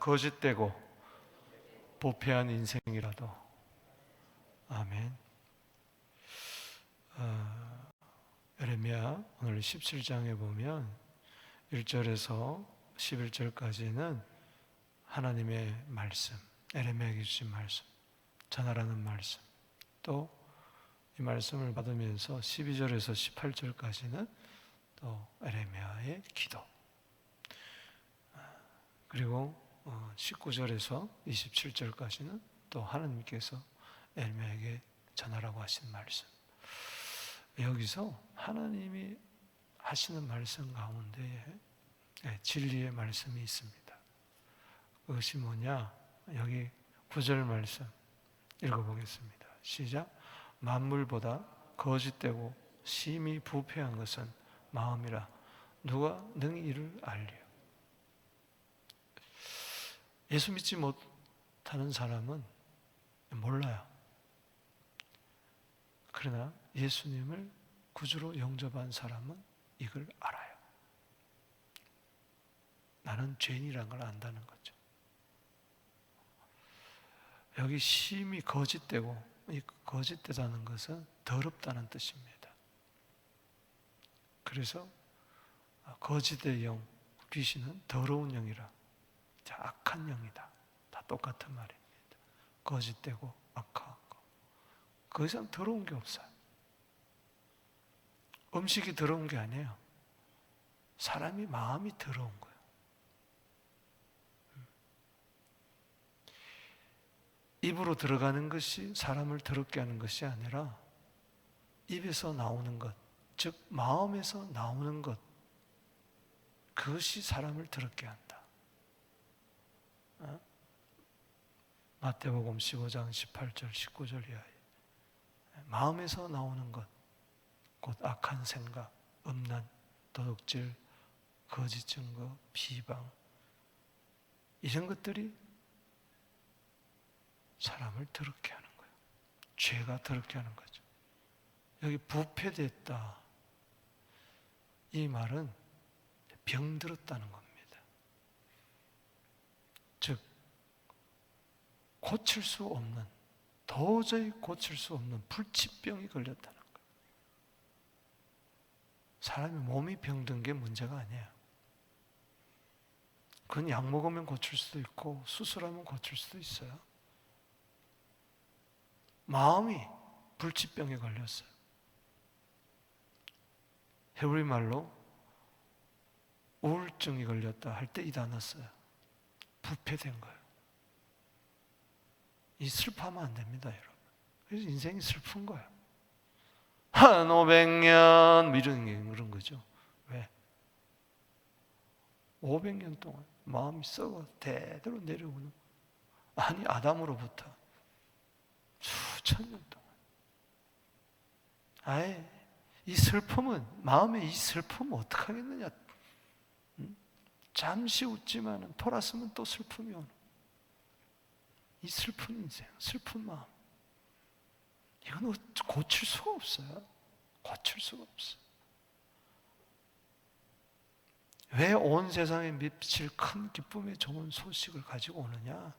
거짓되고 부패한 인생이라도. 아멘. 에레미야 오늘 17장에 보면 1절에서 11절까지는 하나님의 말씀, 에레미야에게 주신 말씀, 전하라는 말씀, 또 이 말씀을 받으면서 12절에서 18절까지는 또 에레미야의 기도, 그리고 19절에서 27절까지는 또 하나님께서 에레미야에게 전하라고 하신 말씀. 여기서 하나님이 하시는 말씀 가운데 진리의 말씀이 있습니다. 그것이 뭐냐? 여기 9절 말씀 읽어보겠습니다. 시작. 만물보다 거짓되고 심히 부패한 것은 마음이라 누가 능히 이를 알리요. 예수 믿지 못하는 사람은 몰라요. 그러나 예수님을 구주로 영접한 사람은 이걸 알아요. 나는 죄인이라는 걸 안다는 거죠. 여기 심히 거짓되고, 이 거짓되다는 것은 더럽다는 뜻입니다. 그래서 거짓의 영, 귀신은 더러운 영이라, 악한 영이다. 다 똑같은 말입니다. 거짓되고 악한 거. 그 이상 더러운 게 없어요. 음식이 더러운 게 아니에요. 사람이 마음이 더러운 거예요. 입으로 들어가는 것이 사람을 더럽게 하는 것이 아니라 입에서 나오는 것, 즉 마음에서 나오는 것, 그것이 사람을 더럽게 한다. 마태복음 15장 18절 19절 이하에 마음에서 나오는 것, 곧 악한 생각, 음란, 도둑질, 거짓 증거, 비방, 이런 것들이 사람을 더럽게 하는 거예요. 죄가 더럽게 하는 거죠. 여기 부패됐다, 이 말은 병들었다는 겁니다. 즉 고칠 수 없는, 도저히 고칠 수 없는 불치병이 걸렸다는 거예요. 사람이 몸이 병든 게 문제가 아니에요. 그건 약 먹으면 고칠 수도 있고 수술하면 고칠 수도 있어요. 마음이 불치병에 걸렸어요. 헤브리 말로 우울증이 걸렸다 할 때 이 단어 써요. 부패된 거예요. 이 슬퍼하면 안 됩니다, 여러분. 그래서 인생이 슬픈 거예요. 한 500년 이런 거죠. 왜? 500년 동안 마음이 썩어 대대로 내려오는, 아니 아담으로부터 수천 년 동안. 아예 이 슬픔은, 마음의 이 슬픔은 어떡하겠느냐. 잠시 웃지만 돌아서면 또 슬픔이 오는, 이 슬픈 인생, 슬픈 마음, 이건 고칠 수가 없어요. 고칠 수가 없어요. 왜 온 세상에 미칠 큰 기쁨의 좋은 소식을 가지고 오느냐?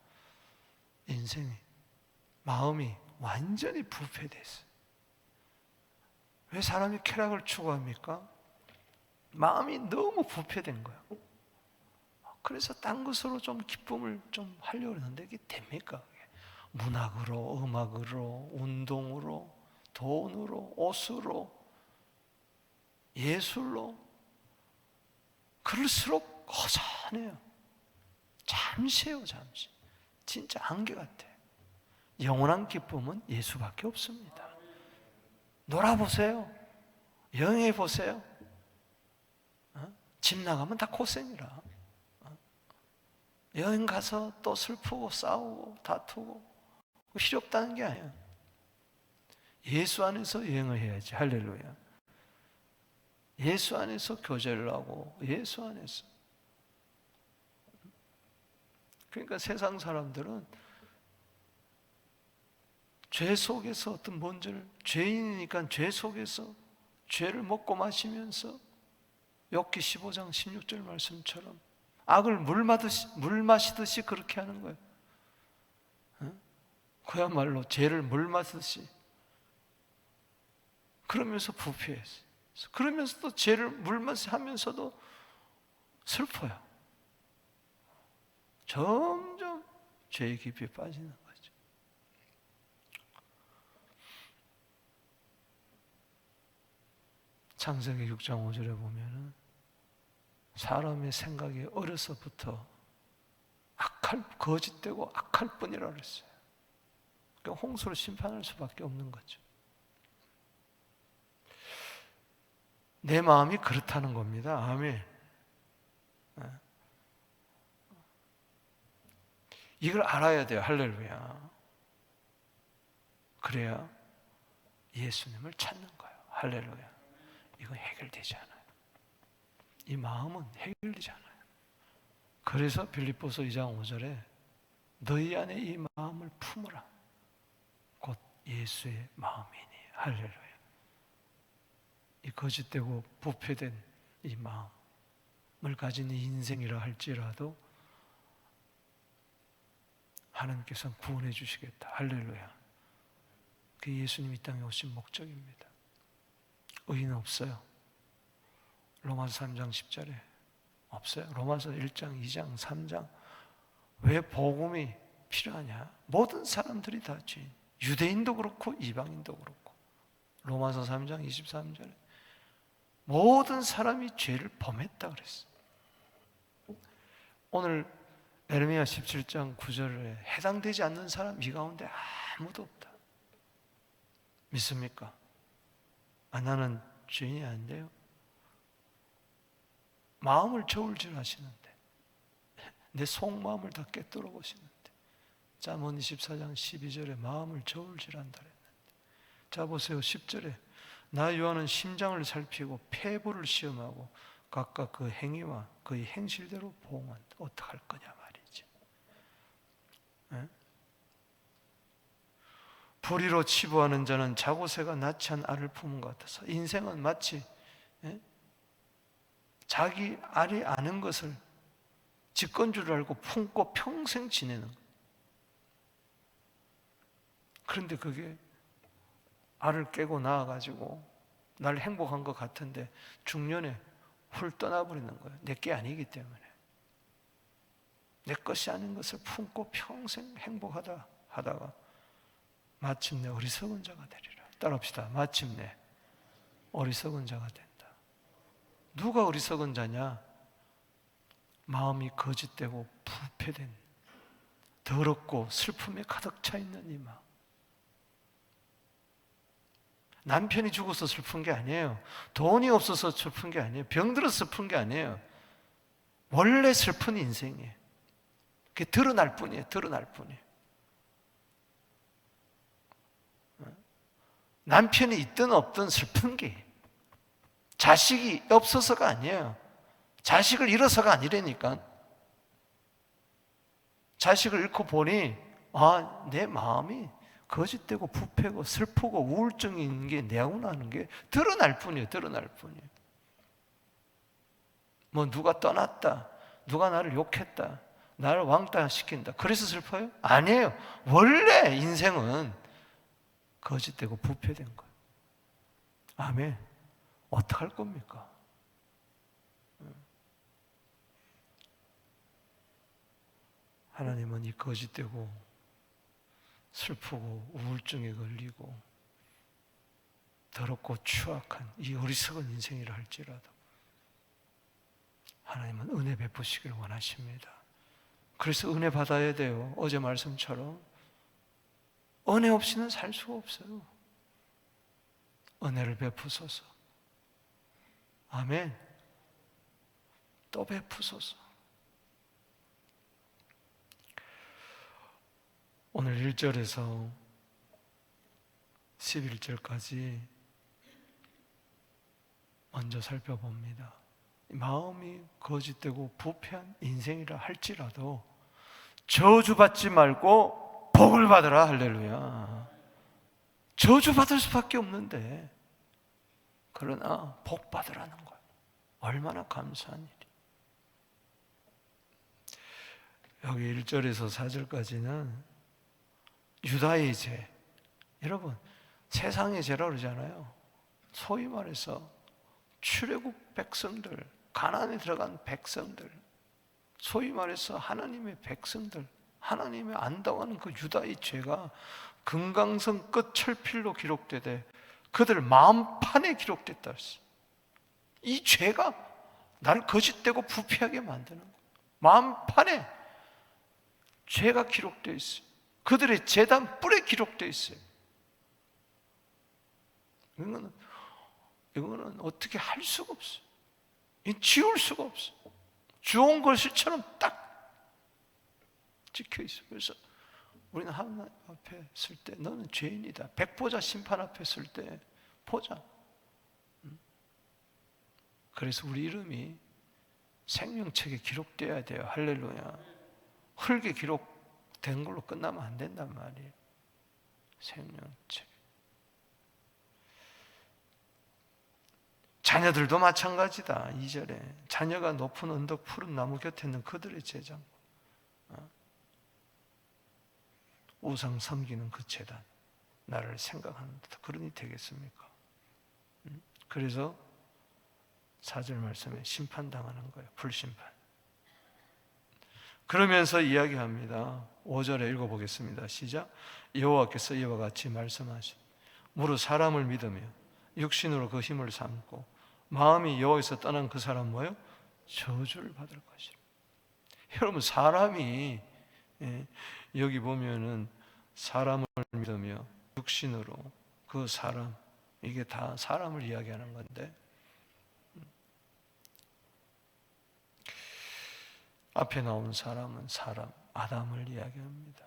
인생이, 마음이 완전히 부패되어 있어요. 왜 사람이 쾌락을 추구합니까? 마음이 너무 부패된 거예요. 그래서 딴 것으로 좀 기쁨을 좀 하려고 하는데 이게 됩니까? 문학으로, 음악으로, 운동으로, 돈으로, 옷으로, 예술로, 그럴수록 허전해요. 잠시예요, 잠시. 진짜 안개 같아요. 영원한 기쁨은 예수밖에 없습니다. 놀아보세요. 여행해보세요. 집 나가면 다 고생이라. 여행 가서 또 슬프고 싸우고 다투고 필요 없다는 게 아니에요. 예수 안에서 여행을 해야지. 할렐루야. 예수 안에서 교제를 하고, 예수 안에서. 그러니까 세상 사람들은 죄 속에서 어떤 뭔지를, 죄인이니까 죄 속에서 죄를 먹고 마시면서 욥기 15장 16절 말씀처럼 악을 물 마시듯이 그렇게 하는 거예요. 그야말로 죄를 물 마시듯이. 그러면서 부패했어요. 그러면서도 죄를 물 마시듯이 하면서도 슬퍼요. 점점 죄의 깊이에 빠지는 거죠. 창세기 6장 5절에 보면은 사람의 생각이 어려서부터 거짓되고 악할 뿐이라 그랬어요. 그러니까 홍수로 심판할 수밖에 없는 거죠. 내 마음이 그렇다는 겁니다. 아멘. 이걸 알아야 돼요. 할렐루야. 그래야 예수님을 찾는 거예요. 할렐루야. 이건 해결되지 않아요. 이 마음은 해결되지 않아요. 그래서 빌립보서 2장 5절에 너희 안에 이 마음을 품으라. 곧 예수의 마음이니. 할렐루야. 이 거짓되고 부패된 이 마음을 가진 이 인생이라 할지라도 하나님께서는 구원해 주시겠다. 할렐루야. 그게 예수님이 이 땅에 오신 목적입니다. 의인은 없어요. 로마서 3장 10절에 없어요. 로마서 1장, 2장, 3장. 왜 복음이 필요하냐? 모든 사람들이 다 죄인. 유대인도 그렇고 이방인도 그렇고. 로마서 3장 23절에 모든 사람이 죄를 범했다 그랬어요. 오늘 에레미야 17장 9절에 해당되지 않는 사람 이 가운데 아무도 없다. 믿습니까? 나는 죄인이 아닌데요. 마음을 저울질 하시는데 내 속마음을 다 꿰뚫어 보시는데 잠언 24장 12절에 마음을 저울질한다 그랬는데 자 보세요. 10절에 나 요한은 심장을 살피고 폐부를 시험하고 각각 그 행위와 그의 행실대로 보응한다. 어떡할 거냐 말이지. 불의로 치부하는 자는 자고새가 낳지 알을 품은 것 같아서 인생은 마치 자기 알이 아는 것을 직권줄 알고 품고 평생 지내는 거예요. 그런데 그게 알을 깨고 나와가지고 날 행복한 것 같은데 중년에 훌 떠나버리는 거예요. 내 게 아니기 때문에. 내 것이 아닌 것을 품고 평생 행복하다 하다가 마침내 어리석은 자가 되리라. 따라합시다. 마침내 어리석은 자가 된다. 누가 어리석은 자냐? 마음이 거짓되고 부패된 더럽고 슬픔에 가득 차 있는 이 마음. 남편이 죽어서 슬픈 게 아니에요. 돈이 없어서 슬픈 게 아니에요. 병들어서 슬픈 게 아니에요. 원래 슬픈 인생이에요. 그게 드러날 뿐이에요. 드러날 뿐이에요. 남편이 있든 없든 슬픈 게 자식이 없어서가 아니에요. 자식을 잃어서가 아니라니까. 자식을 잃고 보니 내 마음이 거짓되고 부패고 슬프고 우울증인 게 내구나 하는 게 드러날 뿐이에요. 드러날 뿐이에요. 뭐 누가 떠났다, 누가 나를 욕했다, 나를 왕따시킨다 그래서 슬퍼요? 아니에요. 원래 인생은 거짓되고 부패된 거예요. 아멘. 어떡할 겁니까? 하나님은 이 거짓되고 슬프고 우울증에 걸리고 더럽고 추악한 이 어리석은 인생이라 할지라도 하나님은 은혜 베푸시길 원하십니다. 그래서 은혜 받아야 돼요. 어제 말씀처럼 은혜 없이는 살 수가 없어요. 은혜를 베푸소서. 아멘. 또 베푸소서. 오늘 1절에서 11절까지 먼저 살펴봅니다. 마음이 거짓되고 부패한 인생이라 할지라도 저주받지 말고 복을 받으라. 할렐루야. 저주받을 수밖에 없는데 그러나 복 받으라는 거예요. 얼마나 감사한 일이. 여기 1절에서 4절까지는 유다의 죄. 여러분, 세상의 죄라고 그러잖아요. 소위 말해서 출애굽 백성들, 가나안에 들어간 백성들, 소위 말해서 하나님의 백성들, 하나님의 안다고하는 그 유다의 죄가 금강산 끝 철필로 기록되되 그들 마음판에 기록됐다 했어요. 이 죄가 나를 거짓되고 부패하게 만드는 거예요. 마음판에 죄가 기록되어 있어요. 그들의 제단 뿔에 기록되어 있어요. 이거는 어떻게 할 수가 없어요. 지울 수가 없어요. 주온 글씨처럼 딱 찍혀 있어요. 그래서 우리는 하나님 앞에 설 때 너는 죄인이다. 백보자 심판 앞에 설 때 보자. 그래서 우리 이름이 생명책에 기록되어야 돼요. 할렐루야. 흙에 기록된 걸로 끝나면 안 된단 말이에요. 생명책. 자녀들도 마찬가지다. 2절에 자녀가 높은 언덕 푸른 나무 곁에 있는 그들의 제장, 우상 섬기는 그 제단, 나를 생각하는 듯 그러니 되겠습니까? 그래서 4절 말씀에 심판당하는 거예요. 불심판. 그러면서 이야기합니다. 5절에 읽어보겠습니다. 시작. 여호와께서 이와 같이 말씀하신 무릇 사람을 믿으며 육신으로 그 힘을 삼고 마음이 여호와에서 떠난 그 사람 뭐예요? 저주를 받을 것이라. 여러분, 사람이 여기 보면은 사람을 믿으며 육신으로 그 사람, 이게 다 사람을 이야기하는 건데, 앞에 나온 사람은 사람, 아담을 이야기합니다.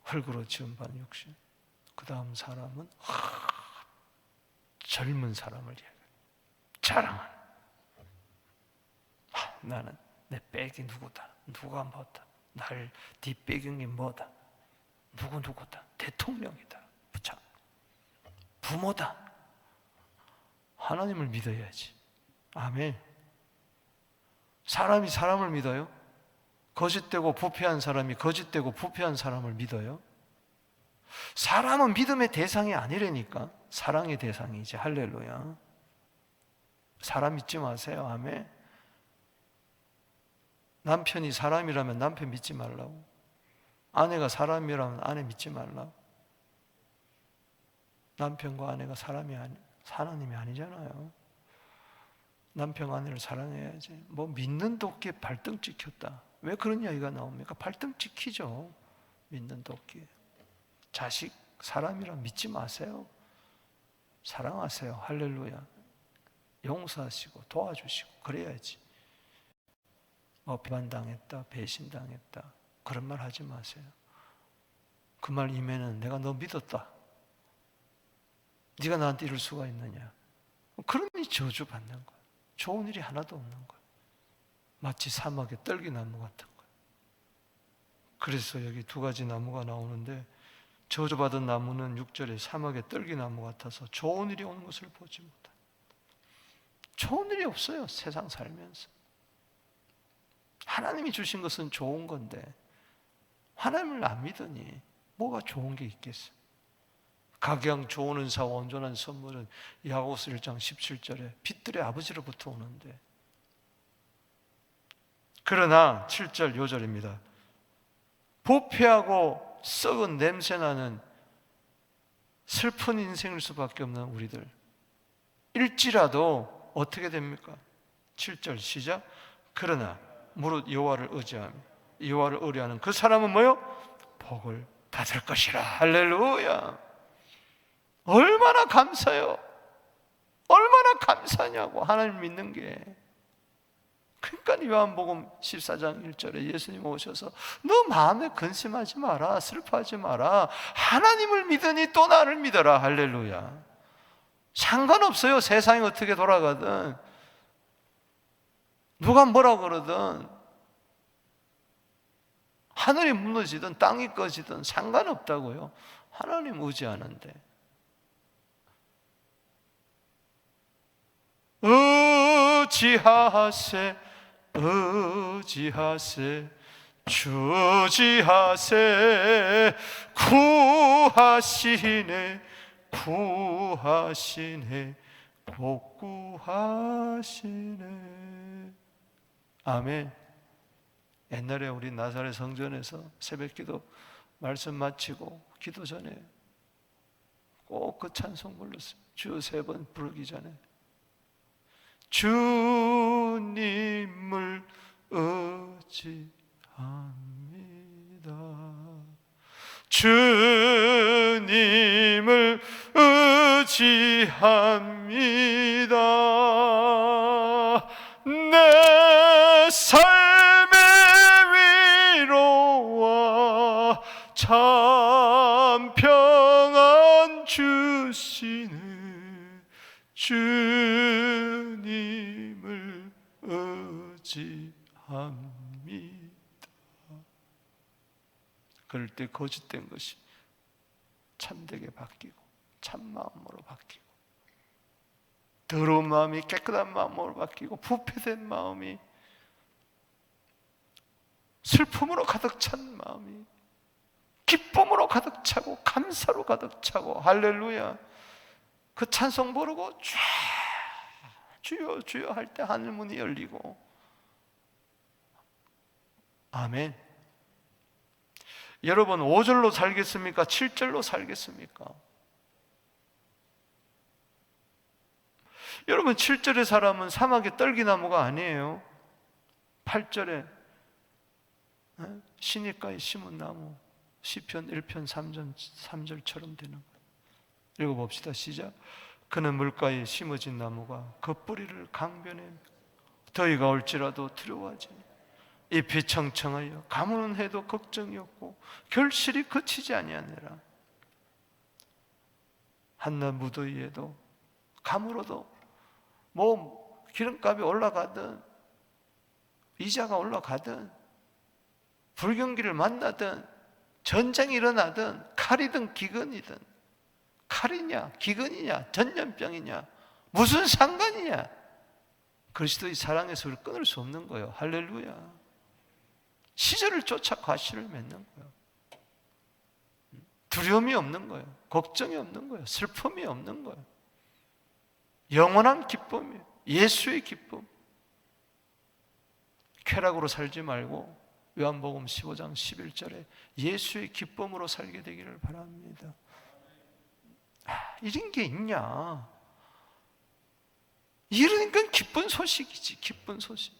흙으로 지음받은 육신. 그 다음 사람은 젊은 사람을 이야기합니다. 자랑하는. 나는 내 백이 누구다. 누가 뭐다. 나를 뒷배경이 뭐다. 누구다. 대통령이다. 자, 부모다. 하나님을 믿어야지. 아멘. 사람이 사람을 믿어요? 거짓되고 부패한 사람이 거짓되고 부패한 사람을 믿어요? 사람은 믿음의 대상이 아니라니까. 사랑의 대상이지. 할렐루야. 사람 믿지 마세요. 아멘. 남편이 사람이라면 남편 믿지 말라고. 아내가 사람이라면 아내 믿지 말라고. 남편과 아내가 하나님이 아니잖아요. 남편 아내를 사랑해야지. 뭐 믿는 도끼에 발등 찍혔다. 왜 그런 이야기가 나옵니까? 발등 찍히죠. 믿는 도끼에. 자식 사람이라 믿지 마세요. 사랑하세요. 할렐루야. 용서하시고 도와주시고 그래야지. 뭐 비판당했다, 배신당했다 그런 말 하지 마세요. 그 말 이면은 내가 너 믿었다. 네가 나한테 이럴 수가 있느냐. 그러니 저주받는 거예요. 좋은 일이 하나도 없는 거예요. 마치 사막의 떨기나무 같은 거예요. 그래서 여기 두 가지 나무가 나오는데 저주받은 나무는 6절에 사막의 떨기나무 같아서 좋은 일이 오는 것을 보지 못한다. 좋은 일이 없어요. 세상 살면서. 하나님이 주신 것은 좋은 건데 하나님을 안 믿으니 뭐가 좋은 게 있겠어요. 각양 좋은 은사와 온전한 선물은 야고보서 1장 17절에 빛들의 아버지로부터 오는데, 그러나 7절 요절입니다. 부패하고 썩은 냄새나는 슬픈 인생일 수밖에 없는 우리들 일지라도 어떻게 됩니까? 7절 시작. 그러나 무릇 여호와를 의지하며 여호와를 의뢰하는 그 사람은 뭐요? 복을 받을 것이라. 할렐루야. 얼마나 감사해요. 얼마나 감사냐고. 하나님 믿는 게. 그러니까 요한복음 14장 1절에 예수님 오셔서 너 마음에 근심하지 마라, 슬퍼하지 마라, 하나님을 믿으니 또 나를 믿어라. 할렐루야. 상관없어요. 세상이 어떻게 돌아가든 누가 뭐라 그러든 하늘이 무너지든 땅이 꺼지든 상관없다고요. 하나님 의지하는데. 의지하세 주지하세. 구하시네, 구하시네, 복구하시네. 아멘. 옛날에 우리 나사렛 성전에서 새벽기도 말씀 마치고 기도 전에 꼭 그 찬송 불렀어요. 주 3번 부르기 전에 주님을 의지합니다. 주님을 의지합니다. 내 삶의 위로와 참 평안 주시네. 주님을 의지합니다. 그럴 때 거짓된 것이 참되게 바뀌고 참마음으로 바뀌고, 더러운 마음이 깨끗한 마음으로 바뀌고, 부패된 마음이 슬픔으로 가득 찬 마음이 기쁨으로 가득 차고 감사로 가득 차고, 할렐루야. 그 찬송 부르고 주여 주여 할 때 하늘문이 열리고. 아멘. 여러분 5절로 살겠습니까? 7절로 살겠습니까? 여러분 7절의 사람은 사막의 떨기나무가 아니에요. 8절에 시냇가에 심은 나무, 시편 1편 3절처럼 되는 거예요. 읽어봅시다. 시작. 그는 물가에 심어진 나무가 그 뿌리를 강변에, 더위가 올지라도 두려워하지 잎이 청청하여 가무는 해도 걱정이 없고 결실이 그치지 아니하느라. 한낮 무더위에도 가물어도 뭐 기름값이 올라가든 이자가 올라가든 불경기를 만나든 전쟁이 일어나든 칼이든 기근이든, 칼이냐 기근이냐 전염병이냐 무슨 상관이냐, 그리스도의 사랑에서 우리를 끊을 수 없는 거예요. 할렐루야. 시절을 쫓아 과실을 맺는 거예요. 두려움이 없는 거예요. 걱정이 없는 거예요. 슬픔이 없는 거예요. 영원한 기쁨이에요. 예수의 기쁨. 쾌락으로 살지 말고 요한복음 15장 11절에 예수의 기쁨으로 살게 되기를 바랍니다. 이런 게 있냐? 이런 건 기쁜 소식이지. 기쁜 소식.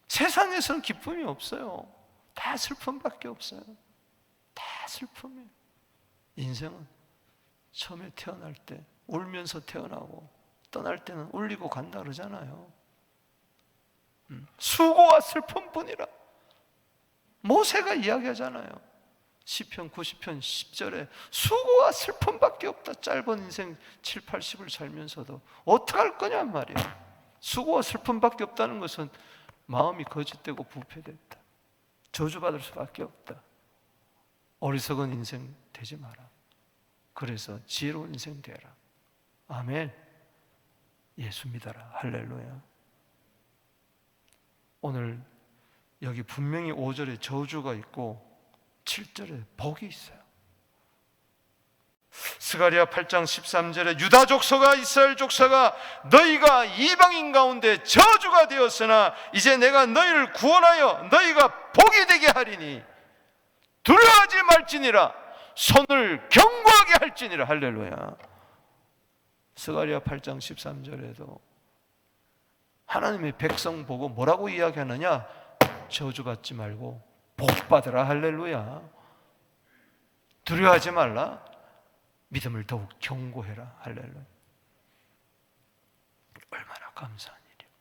세상에서는 기쁨이 없어요. 다 슬픔밖에 없어요. 다 슬픔이에요. 인생은 처음에 태어날 때 울면서 태어나고 떠날 때는 울리고 간다 그러잖아요. 수고와 슬픔뿐이라 모세가 이야기하잖아요. 시편 90편 10절에 수고와 슬픔밖에 없다. 짧은 인생 7, 80을 살면서도 어떡할 거냔 말이야. 수고와 슬픔밖에 없다는 것은 마음이 거짓되고 부패됐다. 저주받을 수밖에 없다. 어리석은 인생 되지 마라. 그래서 지혜로운 인생 되라. 아멘. 예수 믿어라. 할렐루야. 오늘 여기 분명히 5절에 저주가 있고 7절에 복이 있어요. 스가랴 8장 13절에 유다 족속아 이스라엘 족속아 너희가 이방인 가운데 저주가 되었으나 이제 내가 너희를 구원하여 너희가 복이 되게 하리니 두려워하지 말지니라. 손을 견고하게 할지니라. 할렐루야. 스가랴 8장 13절에도 하나님의 백성 보고 뭐라고 이야기하느냐? 저주받지 말고 복받으라. 할렐루야. 두려워하지 말라. 믿음을 더욱 견고해라. 할렐루야. 얼마나 감사한 일이에요.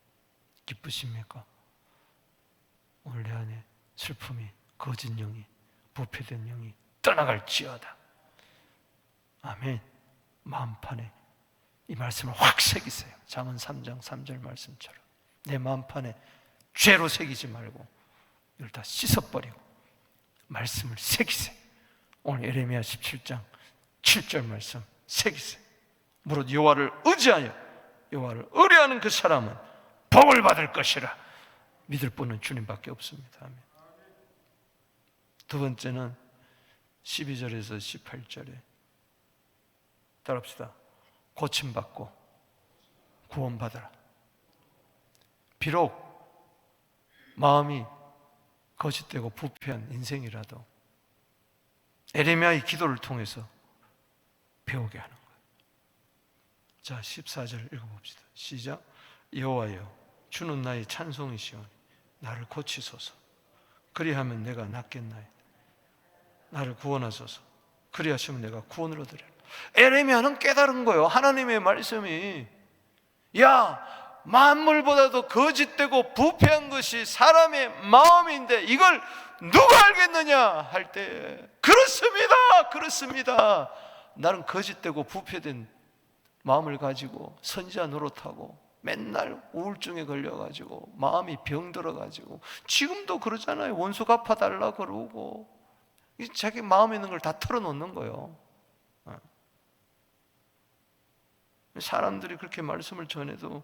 기쁘십니까? 오늘 내 안에 슬픔이, 거짓 영이, 부패된 영이 떠나갈지어다. 아멘. 마음판에 이 말씀을 확 새기세요. 잠언 3장 3절 말씀처럼 내 마음판에 죄로 새기지 말고 이걸 다 씻어버리고 말씀을 새기세요. 오늘 에레미야 17장 7절 말씀 새기세요. 무릇 여호와를 의지하여 여호와를 의뢰하는 그 사람은 복을 받을 것이라. 믿을 분은 주님밖에 없습니다. 아멘. 두 번째는 12절에서 18절에 따라합시다. 고침받고 구원받아라. 비록 마음이 거짓되고 부패한 인생이라도 에레미야의 기도를 통해서 배우게 하는 거예요. 자, 14절 읽어봅시다. 시작. 여호와여, 주는 나의 찬송이시오니 나를 고치소서. 그리하면 내가 낫겠나이다. 나를 구원하소서. 그리하시면 내가 구원을 얻으리라. 에레미야는 깨달은 거예요. 하나님의 말씀이 만물보다도 거짓되고 부패한 것이 사람의 마음인데 이걸 누가 알겠느냐 할 때, 그렇습니다. 나는 거짓되고 부패된 마음을 가지고 선지자 노릇하고 맨날 우울증에 걸려가지고 마음이 병들어가지고 지금도 그러잖아요. 원수 갚아달라 그러고 자기 마음에 있는 걸 다 털어놓는 거예요. 사람들이 그렇게 말씀을 전해도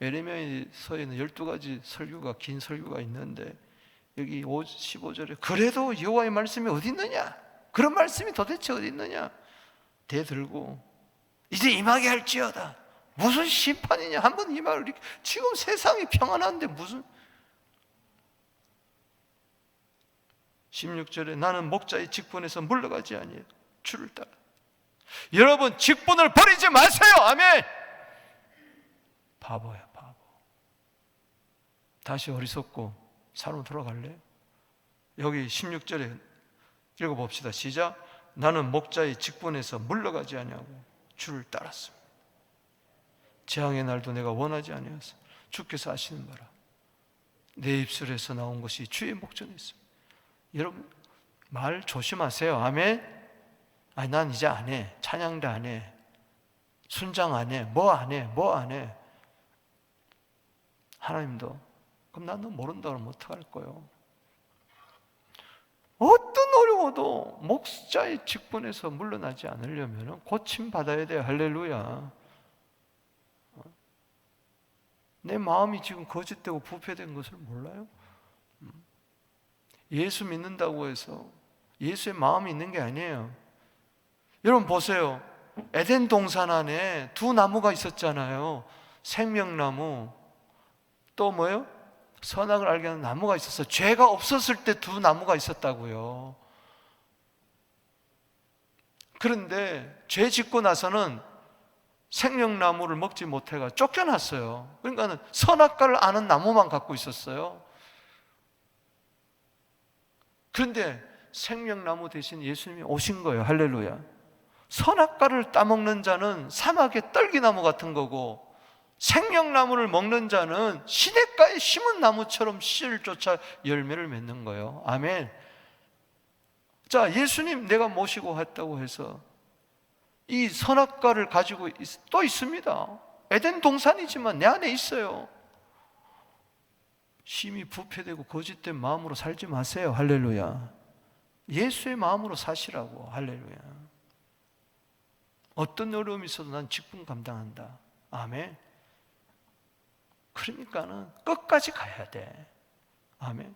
에레미야서에는 12가지 설교가, 긴 설교가 있는데 여기 15절에 그래도 여호와의 말씀이 어디 있느냐? 그런 말씀이 도대체 어디 있느냐? 대들고 이제 임하게 할지어다. 무슨 심판이냐? 한번 임하를. 지금 세상이 평안한데 무슨. 16절에 나는 목자의 직분에서 물러가지 아니에요. 주를 따라. 여러분, 직분을 버리지 마세요. 아멘. 바보야, 바보. 다시 어리석고 삶으로 돌아갈래요? 여기 16절에 읽어봅시다. 시작. 나는 목자의 직분에서 물러가지 아니하고 주를 따랐습니다. 재앙의 날도 내가 원하지 아니하였어. 주께서 하시는 바라. 내 입술에서 나온 것이 주의 목전에 있습니다. 여러분, 말 조심하세요. 아멘. 아니, 난 이제 안 해. 찬양도 안 해. 순장 안 해. 뭐 안 해. 하나님도 그럼 난 너 모른다 그러면 어떡할 거예요? 어떤 어려워도 목자의 직분에서 물러나지 않으려면 고침받아야 돼요. 할렐루야. 내 마음이 지금 거짓되고 부패된 것을 몰라요? 예수 믿는다고 해서 예수의 마음이 있는 게 아니에요. 여러분 보세요. 에덴 동산 안에 두 나무가 있었잖아요. 생명나무, 또 뭐예요? 선악을 알게 하는 나무가 있었어요. 죄가 없었을 때 두 나무가 있었다고요. 그런데 죄 짓고 나서는 생명나무를 먹지 못해가 쫓겨났어요. 그러니까 선악과를 아는 나무만 갖고 있었어요. 그런데 생명나무 대신 예수님이 오신 거예요. 할렐루야. 선악과를 따먹는 자는 사막의 떨기나무 같은 거고, 생명나무를 먹는 자는 시냇가에 심은 나무처럼 씨를 쫓아 열매를 맺는 거예요. 아멘. 자, 예수님 내가 모시고 왔다고 해서 이 선악과를 가지고 또 있습니다. 에덴 동산이지만 내 안에 있어요. 심히 부패되고 거짓된 마음으로 살지 마세요. 할렐루야. 예수의 마음으로 사시라고. 할렐루야. 어떤 어려움이 있어도 난 직분 감당한다. 아멘. 그러니까는 끝까지 가야 돼. 아멘.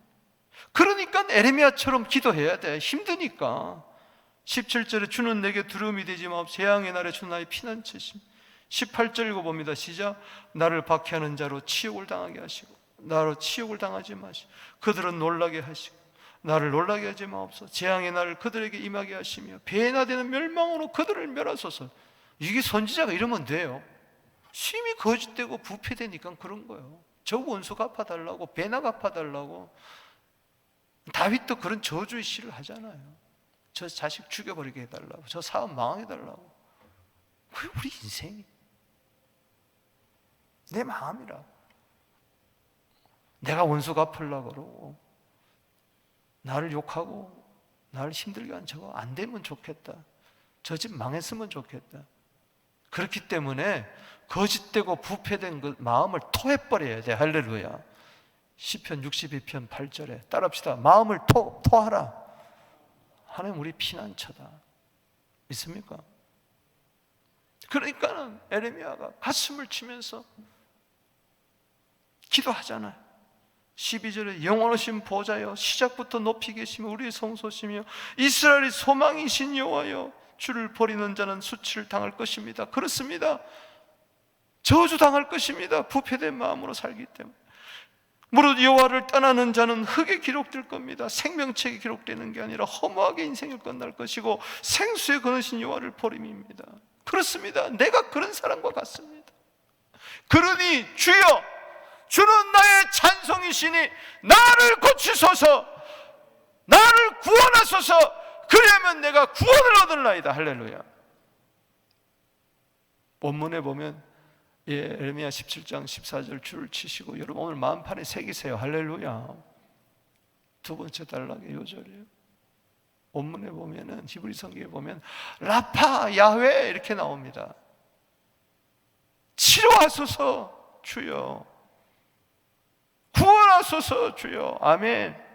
그러니까 에레미야처럼 기도해야 돼. 힘드니까. 17절에 주는 내게 두려움이 되지 마옵소서. 재앙의 날에 주는 나의 피난처심. 18절 읽어봅니다. 시작. 나를 박해하는 자로 치욕을 당하게 하시고 나로 치욕을 당하지 마시고 그들은 놀라게 하시고 나를 놀라게 하지 마옵소서. 재앙의 날을 그들에게 임하게 하시며 배나 되는 멸망으로 그들을 멸하소서. 이게 선지자가 이러면 돼요. 심히 거짓되고 부패되니까 그런 거예요. 저 원수 갚아달라고, 배나 갚아달라고. 다윗도 그런 저주의 시를 하잖아요. 저 자식 죽여버리게 해달라고, 저 사업 망하게 해달라고. 그게 우리 인생이, 내 마음이라. 내가 원수 갚으려고 그러고 나를 욕하고 나를 힘들게 한 저거 안 되면 좋겠다. 저 집 망했으면 좋겠다. 그렇기 때문에 거짓되고 부패된 그 마음을 토해버려야 돼. 할렐루야. 시편 62편 8절에 따라합시다. 마음을 토하라. 하나님 우리 피난처다. 믿습니까? 그러니까는 에레미야가 가슴을 치면서 기도하잖아요. 12절에 영원하신 보좌여, 시작부터 높이 계시며 우리의 성소시며 이스라엘의 소망이신 여호와여, 주를 버리는 자는 수치를 당할 것입니다. 그렇습니다. 저주당할 것입니다. 부패된 마음으로 살기 때문에. 무릇 여호와를 떠나는 자는 흙에 기록될 겁니다. 생명책에 기록되는 게 아니라 허무하게 인생을 끝날 것이고 생수에 거느신 여호와를 버림입니다. 그렇습니다. 내가 그런 사람과 같습니다. 그러니 주여, 주는 나의 찬송이시니 나를 고치소서, 나를 구원하소서. 그러면 내가 구원을 얻을나이다. 할렐루야. 본문에 보면 에레미야 17장 14절 줄을 치시고, 여러분 오늘 마음판에 새기세요. 할렐루야. 두 번째 단락의 요절이에요. 본문에 보면은, 히브리 성경에 보면 라파 야훼 이렇게 나옵니다. 치료하소서 주여, 구원하소서 주여. 아멘.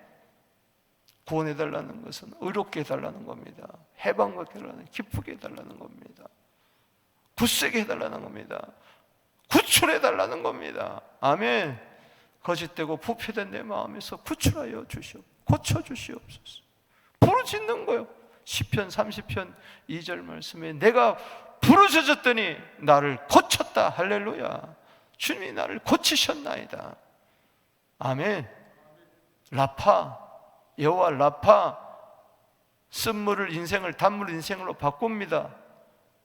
구원해달라는 것은 의롭게 해달라는 겁니다. 해방받게 해달라는, 기쁘게 해달라는 겁니다. 굳세게 해달라는 겁니다. 구출해달라는 겁니다. 아멘. 거짓되고 부패된 내 마음에서 구출하여 주시옵소서, 고쳐주시옵소서. 부르짖는 거예요. 시편 30편 2절 말씀에 내가 부르짖었더니 나를 고쳤다. 할렐루야. 주님이 나를 고치셨나이다. 아멘. 라파, 여호와 라파, 쓴물을 인생을 단물 인생으로 바꿉니다.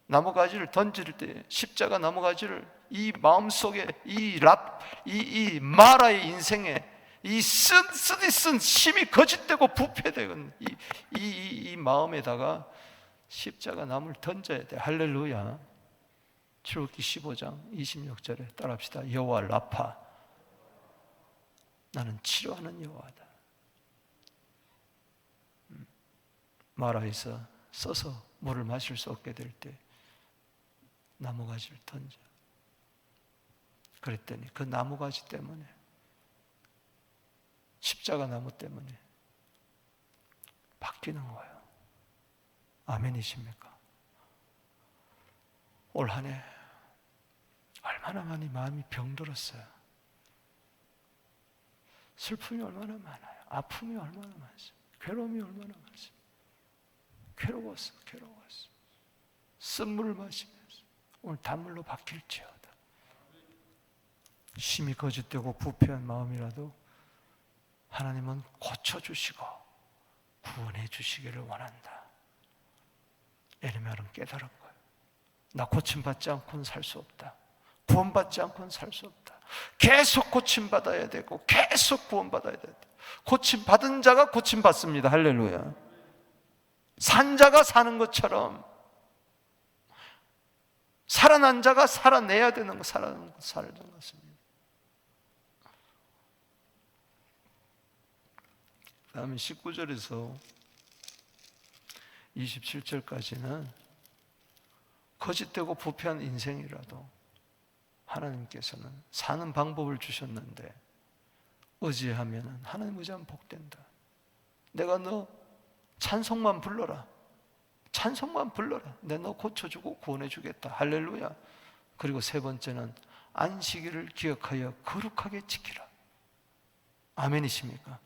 나무가지를 던질 때 십자가 나무가지를 이 마음속에 이 마라의 인생에 이 쓴 심이 거짓되고 부패되는 이 마음에다가 십자가 나무를 던져야 돼. 할렐루야. 출애굽기 15장 26절에 따라합시다. 여호와 라파, 나는 치료하는 여호와다. 마라에서 써서 물을 마실 수 없게 될 때 나무가지를 던져. 그랬더니 그 나무가지 때문에, 십자가 나무 때문에 바뀌는 거예요. 아멘이십니까? 올 한 해 얼마나 많이 마음이 병들었어요. 슬픔이 얼마나 많아요. 아픔이 얼마나 많습니다. 괴로움이 얼마나 많습니다. 괴로웠어. 쓴물을 마시면서 오늘 단물로 바뀔지어다. 심히 거짓되고 부패한 마음이라도 하나님은 고쳐주시고 구원해 주시기를 원한다. 에르미야는 깨달은 거예요. 나 고침받지 않고는 살 수 없다. 구원받지 않고는 살 수 없다. 계속 고침받아야 되고 계속 구원받아야 된다. 고침받은 자가 고침받습니다. 할렐루야. 산 자가 사는 것처럼 살아난 자가 살아내야 되는 거, 살아내는 것입니다. 그 다음에 19절에서 27절까지는 거짓되고 부패한 인생이라도 하나님께서는 사는 방법을 주셨는데 의지하면 하나님 의지하면 복된다. 내가 너 찬송만 불러라. 찬송만 불러라. 내가 너 고쳐주고 구원해주겠다. 할렐루야. 그리고 세 번째는 안식일을 기억하여 거룩하게 지키라. 아멘이십니까?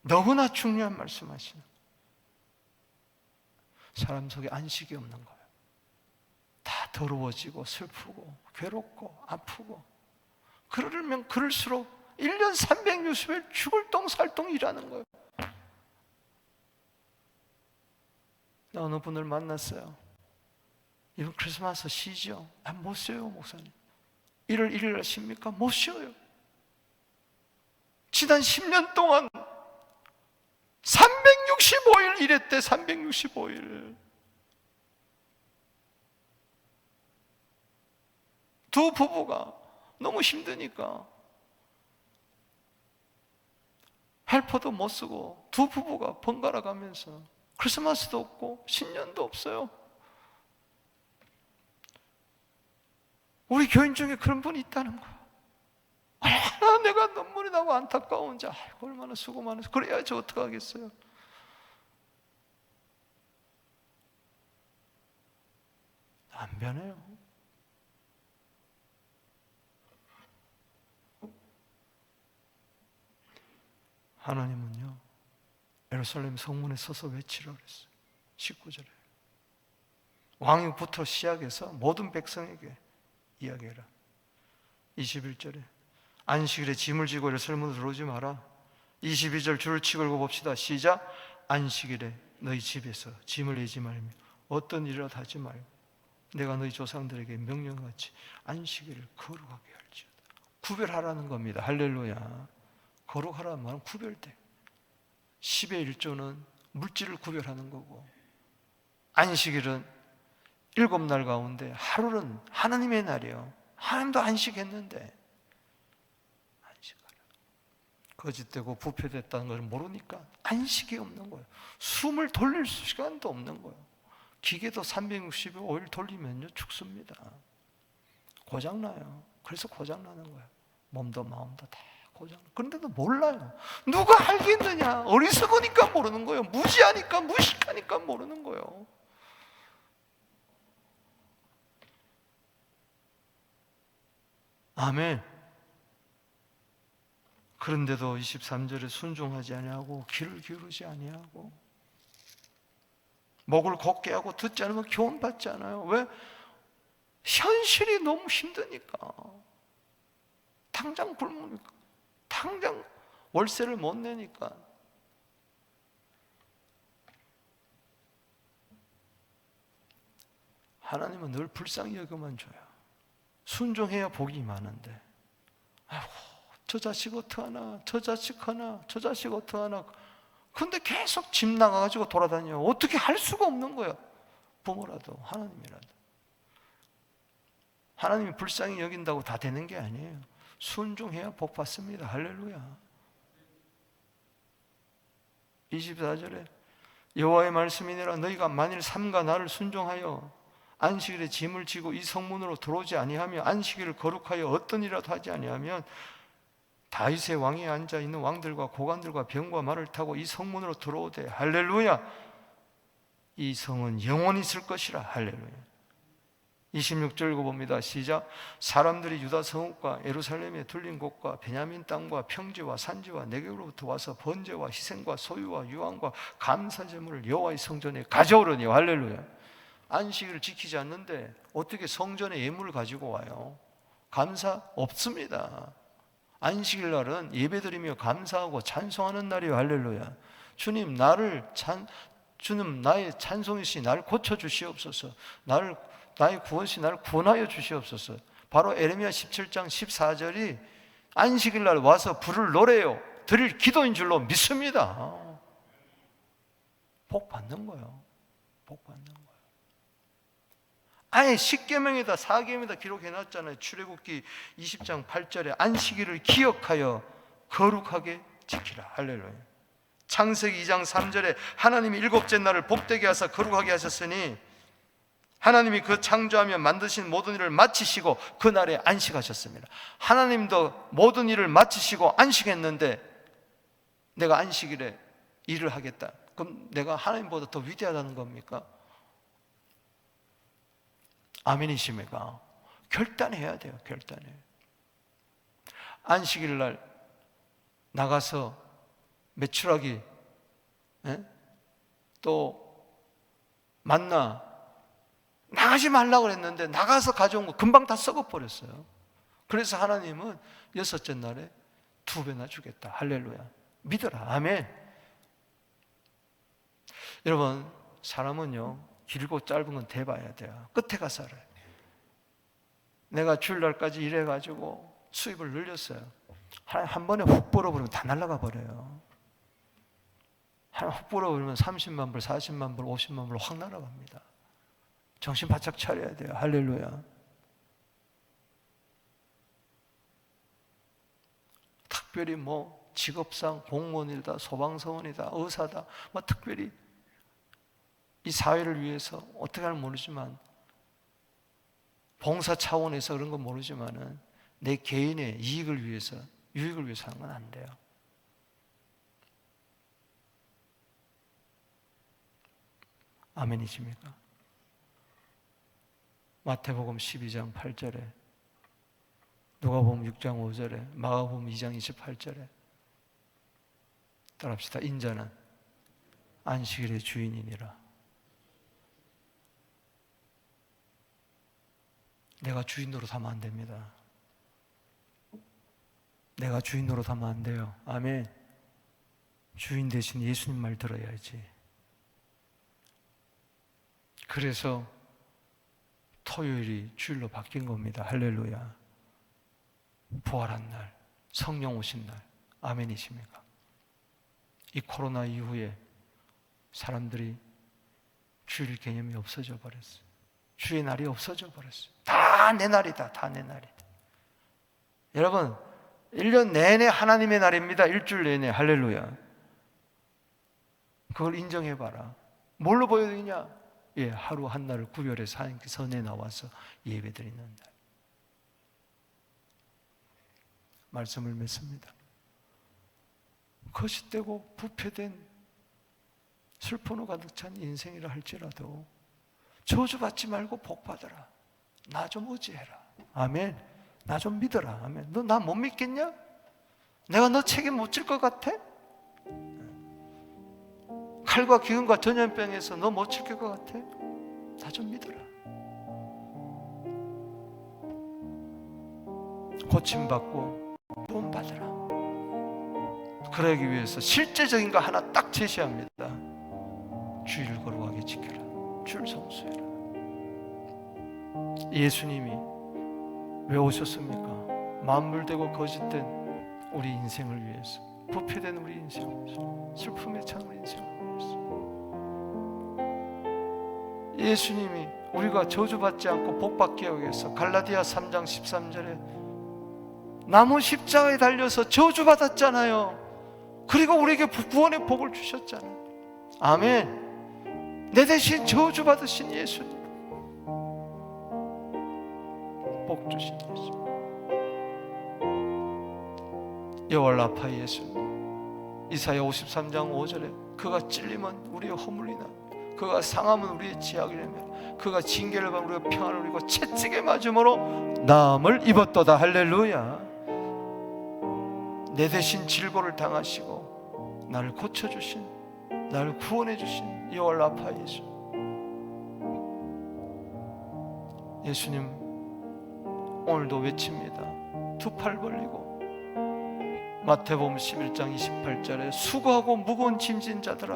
너무나 중요한 말씀하시는, 사람 속에 안식이 없는 거예요. 다 더러워지고 슬프고 괴롭고 아프고, 그러면 그럴수록 1년 360일 죽을 똥 살 똥 일하는 거예요. 나 어느 분을 만났어요. 이번 크리스마스 쉬죠? 못 쉬어요, 목사님. 1월 1일 날 쉽니까? 못 쉬어요. 지난 10년 동안 365일 일했대. 365일. 두 부부가 너무 힘드니까 헬퍼도 못 쓰고 두 부부가 번갈아 가면서 크리스마스도 없고 신년도 없어요. 우리 교인 중에 그런 분이 있다는 거야. 얼마나 내가 눈물이 나고 안타까운지. 아이고, 얼마나 수고 많아서. 그래야지 어떡하겠어요. 안 변해요. 하나님은요, 예루살렘 성문에 서서 외치라고 그랬어요. 19절에 왕부터 시작해서 모든 백성에게 이야기해라. 21절에 안식일에 짐을 지고 예루살렘으로 들어오지 마라. 22절 줄을 치고 읽어봅시다. 시작. 안식일에 너희 집에서 짐을 내지 말며 어떤 일이라도 하지 말고 내가 너희 조상들에게 명령같이 안식일을 거룩하게 할지어다. 구별하라는 겁니다. 할렐루야. 거룩하라는 말은 구별돼. 10의 1조는 물질을 구별하는 거고, 안식일은 7날 가운데 하루는 하나님의 날이에요. 하나님도 안식했는데 안식하라. 거짓되고 부패됐다는 걸 모르니까 안식이 없는 거예요. 숨을 돌릴 시간도 없는 거예요. 기계도 365일 돌리면요 죽습니다. 고장나요. 그래서 고장나는 거예요. 몸도 마음도 다 고장나. 그런데도 몰라요. 누가 알겠느냐? 어리석으니까 모르는 거예요. 무지하니까, 무식하니까 모르는 거예요. 아멘. 그런데도 23절에 순종하지 아니하고 귀를 기울이지 아니하고 목을 곧게 하고 듣지 않으면 교훈받지 않아요. 왜? 현실이 너무 힘드니까. 당장 굶으니까. 당장 월세를 못 내니까. 하나님은 늘 불쌍히 여겨만 줘요. 순종해야 복이 많은데, 아이고 저 자식 어떡하나, 저 자식 하나, 저 자식 어떡하나. 근데 계속 집 나가가지고 돌아다녀요. 어떻게 할 수가 없는 거예요. 부모라도 하나님이라도. 하나님이 불쌍히 여긴다고 다 되는 게 아니에요. 순종해야 복 받습니다. 할렐루야. 24절에 여호와의 말씀이니라 너희가 만일 삼가 나를 순종하여 안식일에 짐을 지고 이 성문으로 들어오지 아니하며 안식일을 거룩하여 어떤 일이라도 하지 아니하면 다윗의 왕위에 앉아 있는 왕들과 고관들과 병과 말을 타고 이 성문으로 들어오되 할렐루야. 이 성은 영원히 있을 것이라. 할렐루야. 26절 읽어봅니다. 시작. 사람들이 유다 성읍과 예루살렘에 둘린 곳과 베냐민 땅과 평지와 산지와 내게로부터 와서 번제와 희생과 소유와 유황과 감사 제물을 여호와의 성전에 가져오려니. 할렐루야. 안식일을 지키지 않는데 어떻게 성전에 예물을 가지고 와요? 감사 없습니다. 안식일 날은 예배드리며 감사하고 찬송하는 날이에요. 할렐루야. 주님 주님 나의 찬송이시 나를 고쳐 주시옵소서. 나의 구원시 나를 구원하여 주시옵소서. 바로 에레미야 17장 14절이 안식일 날 와서 부를 노래요 드릴 기도인 줄로 믿습니다. 복 받는 거예요. 복 받는 거예요. 아예 십계명에다 사계명에다 기록해놨잖아요. 출애굽기 20장 8절에 안식일을 기억하여 거룩하게 지키라. 할렐루야. 창세기 2장 3절에 하나님이 7째 날을 복되게 하사 거룩하게 하셨으니 하나님이 그 창조하며 만드신 모든 일을 마치시고 그날에 안식하셨습니다. 하나님도 모든 일을 마치시고 안식했는데 내가 안식일에 일을 하겠다. 그럼 내가 하나님보다 더 위대하다는 겁니까? 아멘이십니까? 결단해야 돼요. 결단해. 안식일 날 나가서 메추라기 또 만나 나가지 말라고 그랬는데 나가서 가져온 거 금방 다 썩어버렸어요. 그래서 하나님은 6째 날에 2배나 주겠다. 할렐루야. 믿어라. 아멘. 여러분, 사람은요 길고 짧은 건 대봐야 돼요. 끝에 가서 알아요. 내가 주일날까지 일해가지고 수입을 늘렸어요. 한 번에 훅 벌어버리면 다 날아가 버려요. 훅 벌어버리면 30만 불, 40만 불, 50만 불 확 날아갑니다. 정신 바짝 차려야 돼요. 할렐루야. 특별히 직업상 공무원이다, 소방서원이다, 의사다, 특별히 이 사회를 위해서 어떻게 하면 모르지만 봉사 차원에서 그런 건 모르지만은 내 개인의 이익을 위해서 유익을 위해서 하는 건 안 돼요. 아멘이십니까? 마태복음 12장 8절에 누가복음 6장 5절에 마가복음 2장 28절에 따라합시다. 인자는 안식일의 주인이니라. 내가 주인 노릇하면 안 됩니다. 내가 주인 노릇하면 안 돼요. 아멘. 주인 대신 예수님 말 들어야지. 그래서 토요일이 주일로 바뀐 겁니다. 할렐루야. 부활한 날, 성령 오신 날. 아멘이십니까? 이 코로나 이후에 사람들이 주일 개념이 없어져 버렸어요. 주의 날이 없어져 버렸어요. 다 내 날이다. 다 내 날이다. 여러분, 1년 내내 하나님의 날입니다. 일주일 내내. 할렐루야. 그걸 인정해봐라. 뭘로 보여드리냐? 예, 하루 한 날을 구별해서 하나님께 선에 나와서 예배드리는 날. 말씀을 맺습니다. 거짓되고 부패된 슬픔으로 가득 찬 인생이라 할지라도 저주받지 말고 복받아라. 나 좀 의지해라. 아멘. 나 좀 믿어라. 아멘. 너 나 못 믿겠냐? 내가 너 책임 못 질 것 같아? 칼과 기근과 전염병에서 너 못 지킬 것 같아? 나 좀 믿어라. 고침받고 돈 받으라. 그러기 위해서 실제적인 거 하나 딱 제시합니다. 주일을 거룩하게 지켜라. 주일 성수해라. 예수님이 왜 오셨습니까? 만물되고 거짓된 우리 인생을 위해서, 부패된 우리 인생을 위해서, 슬픔에 찬 우리 인생을 위해서. 예수님이 우리가 저주받지 않고 복받게 하기 위해서 갈라디아 3장 13절에 나무 십자가에 달려서 저주받았잖아요. 그리고 우리에게 구원의 복을 주셨잖아요. 아멘. 내 대신 저주받으신 예수님, 복 주신 예수님, 여호와 예수님. 이사야 53장 5절에 그가 찔림은 우리의 허물이나 그가 상함은 우리의 지약이라며 그가 징계를 받아 우리가 평안을 누리고 채찍에 맞음으로 나음을 입었도다. 할렐루야. 내 대신 질고를 당하시고 나를 고쳐주신, 나를 구원해주신 여호와 예수. 예수님 오늘도 외칩니다. 두 팔 벌리고 마태복음 11장 28절에 수고하고 무거운 짐진 자들아,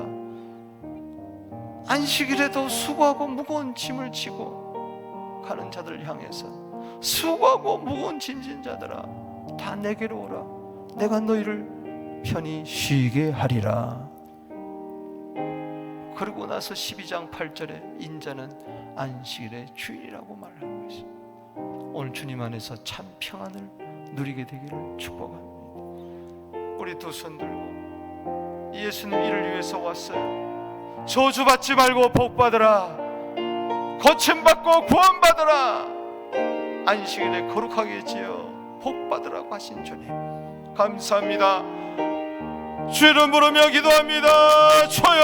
안식일에도 수고하고 무거운 짐을 지고 가는 자들을 향해서 수고하고 무거운 짐진 자들아 다 내게로 오라. 내가 너희를 편히 쉬게 하리라. 그러고 나서 12장 8절에 인자는 안식일의 주인이라고 말하는 것이, 오늘 주님 안에서 참 평안을 누리게 되기를 축복합니다. 우리 두 손 들고 예수님 이를 위해서 왔어요. 저주받지 말고 복받으라. 고침받고 구원받으라. 안식일에 거룩하게 지어 복받으라고 하신 주님 감사합니다. 주 이름 부르며 기도합니다. 주여.